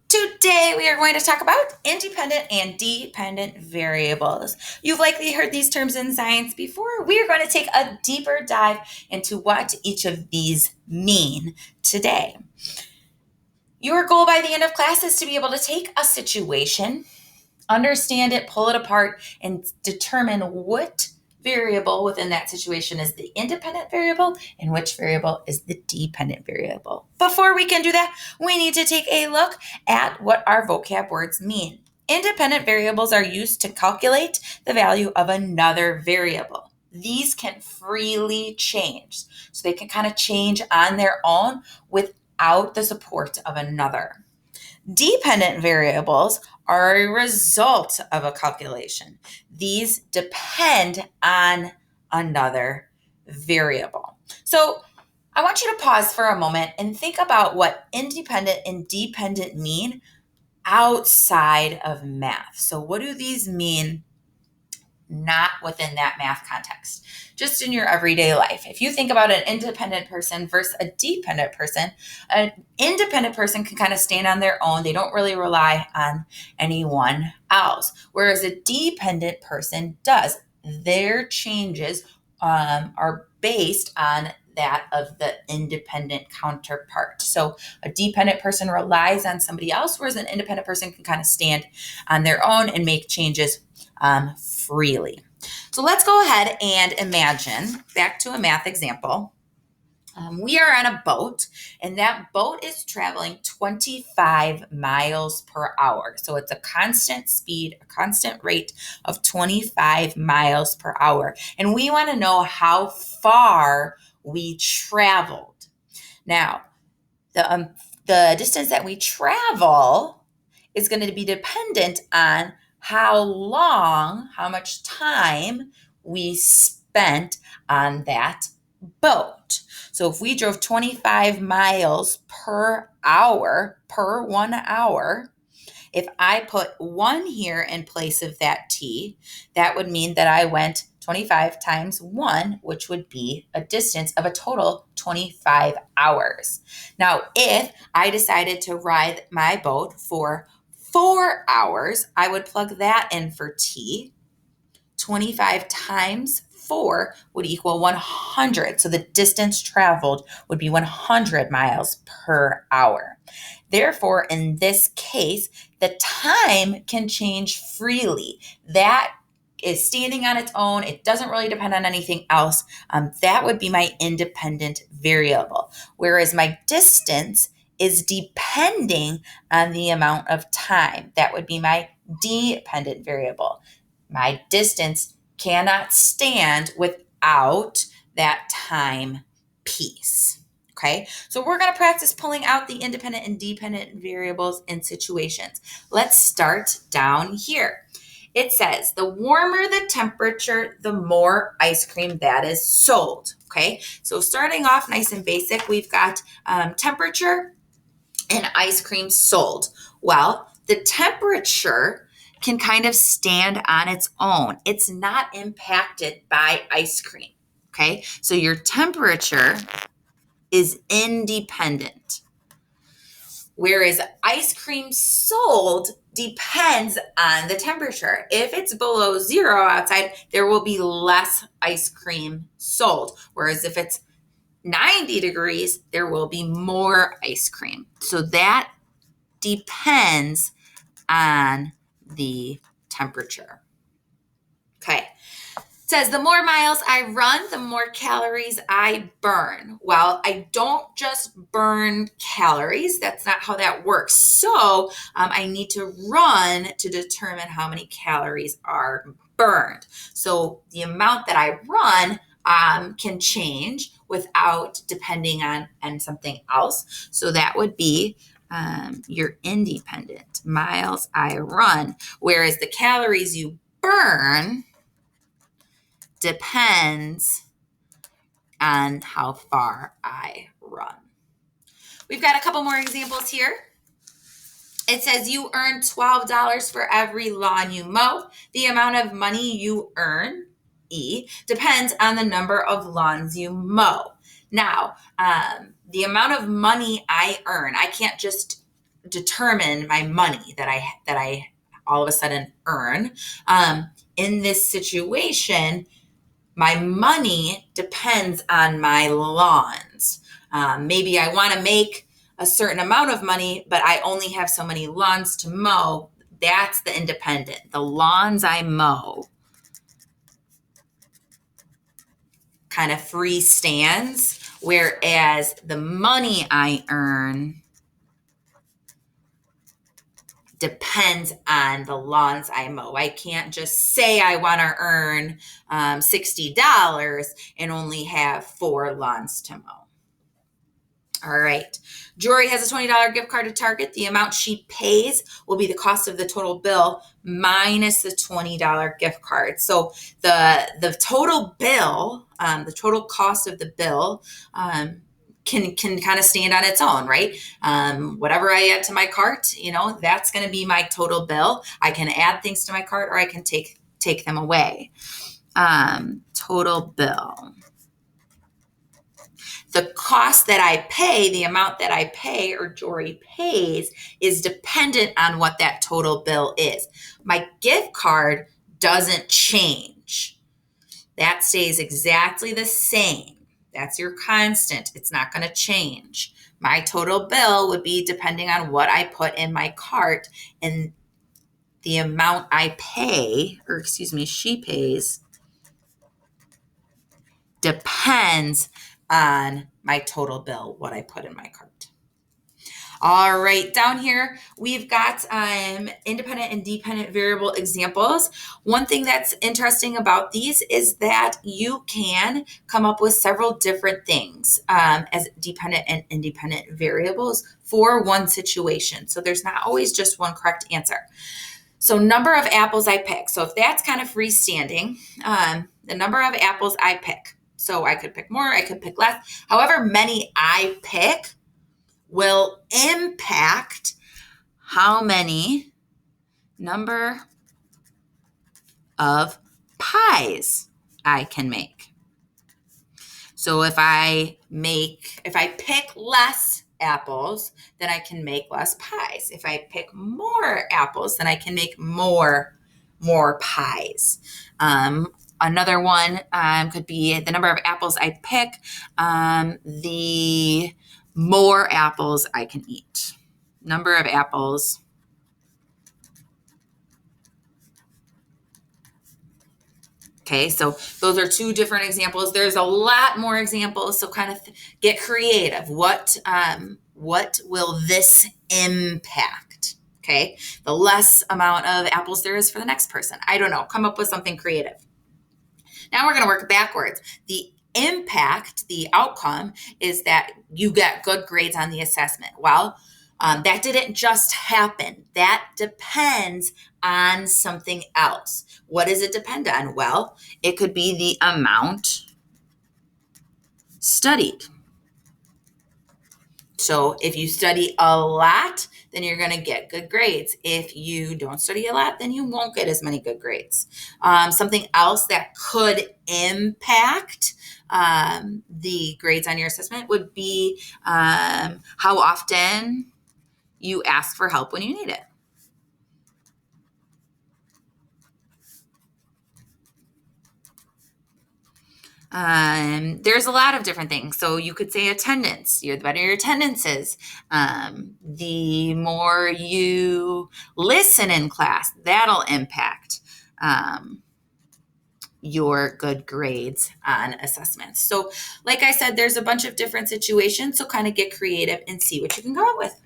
Today we are going to talk about independent and dependent variables. You've likely heard these terms in science before. We are going to take a deeper dive into what each of these mean today. Your goal by the end of class is to be able to take a situation, understand it, pull it apart, and determine what variable within that situation is the independent variable and which variable is the dependent variable. Before we can do that, we need to take a look at what our vocab words mean. Independent variables are used to calculate the value of another variable. These can freely change. So they can kind of change on their own without the support of another. Dependent variables are a result of a calculation. These depend on another variable. So I want you to pause for a moment and think about what independent and dependent mean outside of math. So what do these mean not within that math context, just in your everyday life? If you think about an independent person versus a dependent person, an independent person can kind of stand on their own. They don't really rely on anyone else, whereas a dependent person does. Their changes are based on that of the independent counterpart. So a dependent person relies on somebody else, whereas an independent person can kind of stand on their own and make changes freely. So let's go ahead and imagine, back to a math example. We are on a boat, and that boat is traveling 25 miles per hour. So it's a constant speed, a constant rate of 25 miles per hour. And we want to know how far we traveled. Now, the distance that we travel is going to be dependent on how much time we spent on that boat. So if we drove 25 miles per hour, per 1 hour, if I put 1 here in place of that t, that would mean that I went 25 times 1, which would be a distance of a total 25 hours. Now, if I decided to ride my boat for 4 hours, I would plug that in for t. 25 times 4 would equal 100. So the distance traveled would be 100 miles per hour. Therefore, in this case, the time can change freely. That is standing on its own. It doesn't really depend on anything else. That would be my independent variable. Whereas my distance is depending on the amount of time. That would be my dependent variable. My distance cannot stand without that time piece. Okay, so we're going to practice pulling out the independent and dependent variables in situations. Let's start down here. It says the warmer the temperature, the more ice cream that is sold. Okay, so starting off nice and basic, we've got temperature and ice cream sold. Well, the temperature can kind of stand on its own. It's not impacted by ice cream. Okay, so your temperature is independent, whereas ice cream sold depends on the temperature. If it's below 0 outside, there will be less ice cream sold, whereas if it's 90 degrees, there will be more ice cream. So that depends on the temperature. Okay. It says the more miles I run, the more calories I burn. Well, I don't just burn calories. That's not how that works. So I need to run to determine how many calories are burned. So the amount that I run can change without depending on something else. So that would be your independent miles I run, whereas the calories you burn depends on how far I run. We've got a couple more examples here. It says you earn $12 for every lawn you mow. The amount of money you earn, E, depends on the number of lawns you mow. Now, the amount of money I earn, I can't just determine my money that I all of a sudden earn. In this situation, my money depends on my lawns. Maybe I want to make a certain amount of money, but I only have so many lawns to mow. That's the independent. The lawns I mow kind of free stands, whereas the money I earn depends on the lawns I mow. I can't just say I want to earn $60 and only have 4 lawns to mow. All right. Jory has a $20 gift card to Target. The amount she pays will be the cost of the total bill minus the $20 gift card. So the total bill, the total cost of the bill, can kind of stand on its own, right? Whatever I add to my cart, that's going to be my total bill. I can add things to my cart, or I can take them away. Total bill. The cost that I pay, the amount that I pay or Jory pays, is dependent on what that total bill is. My gift card doesn't change. That stays exactly the same. That's your constant. It's not going to change. My total bill would be depending on what I put in my cart, and the amount I pay, or she pays, depends on my total bill, what I put in my cart. All right, down here, we've got independent and dependent variable examples. One thing that's interesting about these is that you can come up with several different things as dependent and independent variables for one situation. So there's not always just one correct answer. So number of apples I pick. So if that's kind of freestanding, the number of apples I pick. So I could pick more, I could pick less. However many I pick will impact how many number of pies I can make. So if I pick less apples, then I can make less pies. If I pick more apples, then I can make more pies. Another one could be the number of apples I pick, the more apples I can eat. Number of apples Okay, so those are 2 different examples. There's a lot more examples, so kind of get creative. What will this impact? Okay, the less amount of apples there is for the next person. I don't know. Come up with something creative. Now we're going to work backwards. The impact, the outcome, is that you get good grades on the assessment. Well, that didn't just happen. That depends on something else. What does it depend on? Well, it could be the amount studied. So if you study a lot, then you're going to get good grades. If you don't study a lot, then you won't get as many good grades. Something else that could impact the grades on your assessment would be how often you ask for help when you need it. There's a lot of different things. So you could say attendance. The better your attendance is, the more you listen in class, that'll impact your good grades on assessments. So like I said, there's a bunch of different situations. So kind of get creative and see what you can come up with.